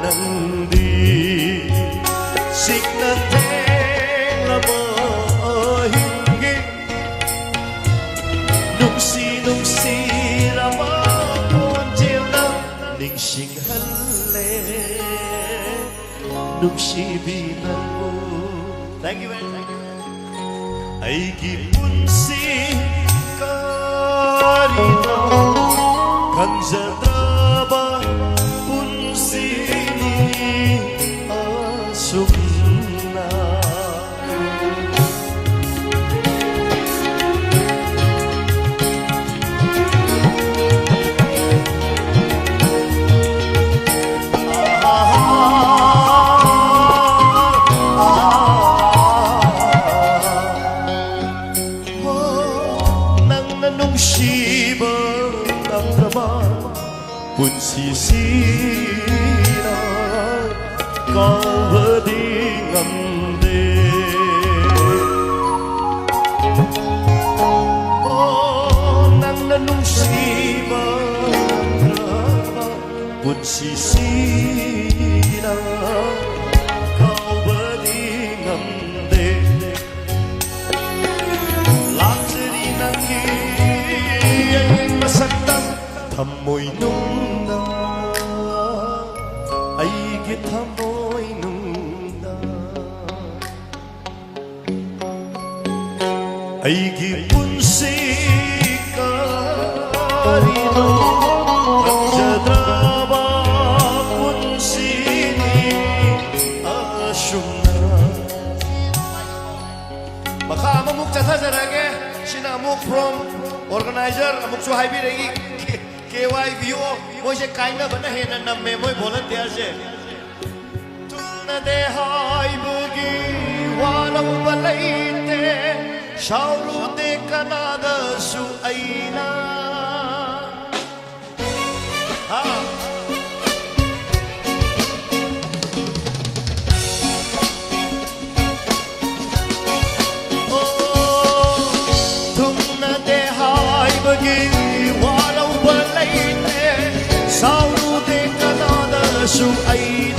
nandi Signateng na mahingit Nungsi rama Konjilang Ning singhale Nungsi binan mo Thank you very much Ay gipunsi karina Kang jadraba punsini asumna Nung shiba ng drama punsisina kaweding amde nung shiba ng drama punsisina kaweding amde luxury ng masaktan Tamoy nung na Ay gitamoy nung na Ay gipunsi karino Ang jadraba punsini asyum na Baka mamuk jasa jarage Sinamuk from organizer amuk suhai bhi रहेगी KYVO मुझे काइना बना है ना नम्मे मुझे बोलन दिया से तुम दे हाय बुगी वालों बलैते शावरू दे कनादा सु आईना हाँ Sao lu de kanada su ai